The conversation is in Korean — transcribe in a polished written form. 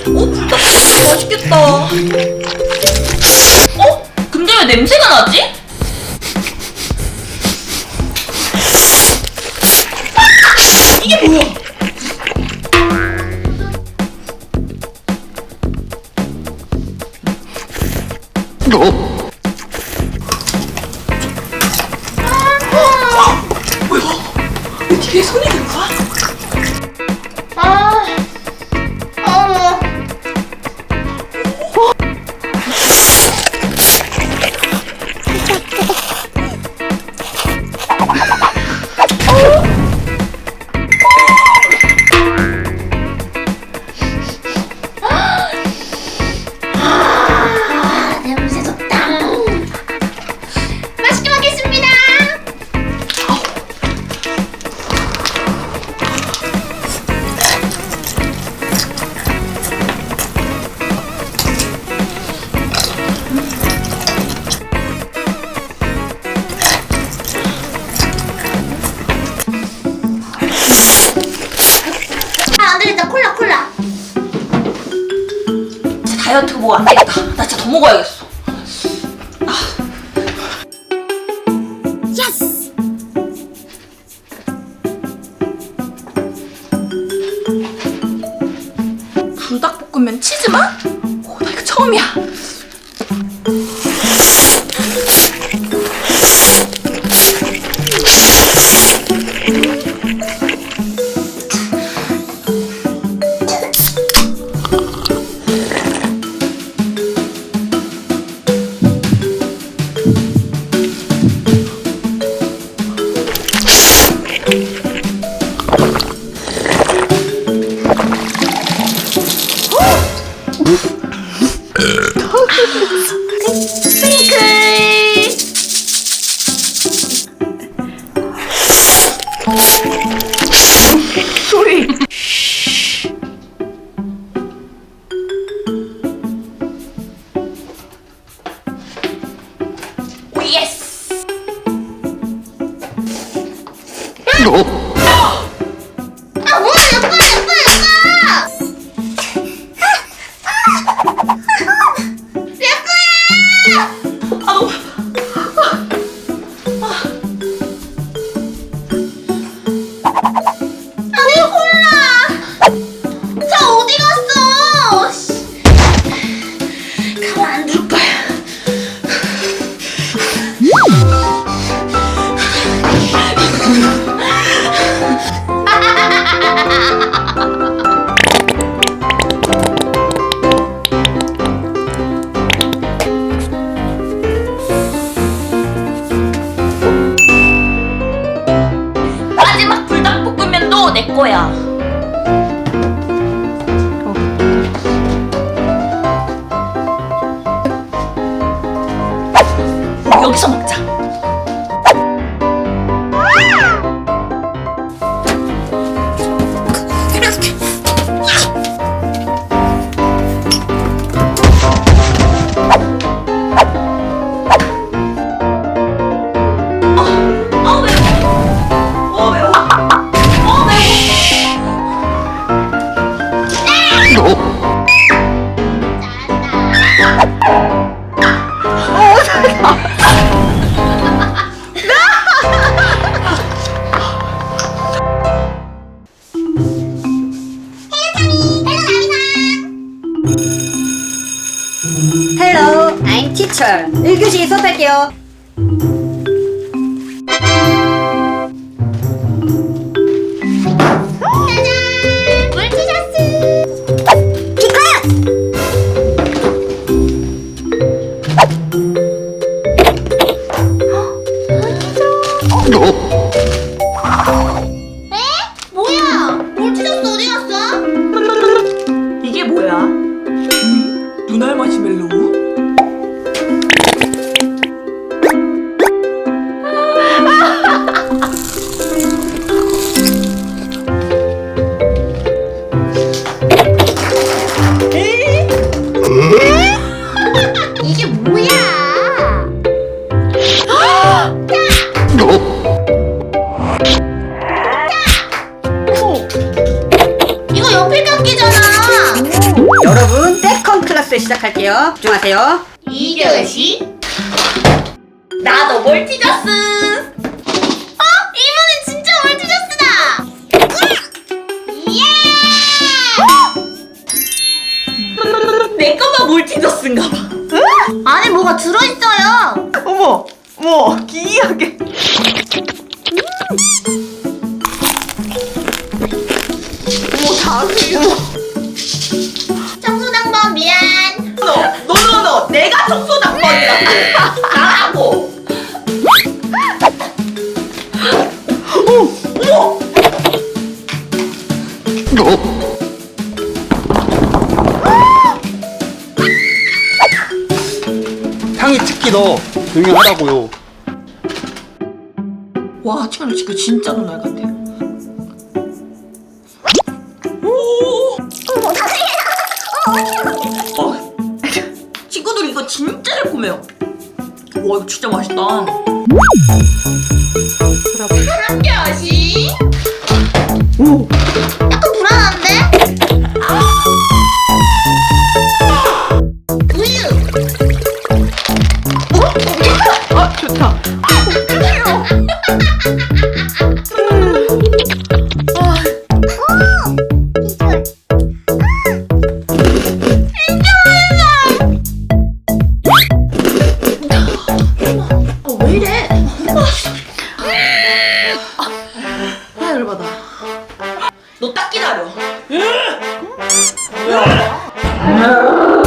불닭 진짜 맛있겠다. 근데 왜 냄새가 나지? 이게 뭐야? 뭐야? 왜 뒤에 손이 들어가? 냄새 좋다. 맛있게 먹겠습니다. 안 되겠다. 콜라. 다이어트 뭐 안 되겠다. 나 진짜 더 먹어야겠어. 예스. 불닭볶음면 치즈맛? 나 이거 처음이야. 스프링클. 소리. 오 예스. 아 뭐야 내 거야. 너무 내 콜라. 자 어디 갔어? 씨. 가만 안 둘 거야. 마지막 불닭볶음면도 내 거야. 우리 여기서 먹자. Hello, I'm teacher. 1교시 수업할게요. 짜잔! 물티셔츠! 에? 뭐야? 물티셔츠 어디 갔어? 이게 뭐야? 눈알 마시멜로우? 1교시 시작할게요. 집중하세요. 2교시? 나도 멀티저스. 이모는 진짜 멀티저스다! 예! 내 거만 멀티저스인가 봐. 안에 뭐가 들어있어요! 어머, 뭐 기이하게. 어머 자세히. 청소당번 미안! 너. 내가 청소당번이라고. 나라고. 어머. 향이 특히 더 유명하다고요. 와, 친구들 지금 진짜 눈알 같아. 오. 친구들 이거 진짜 달콤해요. 와, 이거 진짜 맛있다. 한교시? 오. 약간 불안한데? 우유! 아, 좋다. 왜 이래? 아, 열받아. 너 딱 기다려. 뭐야?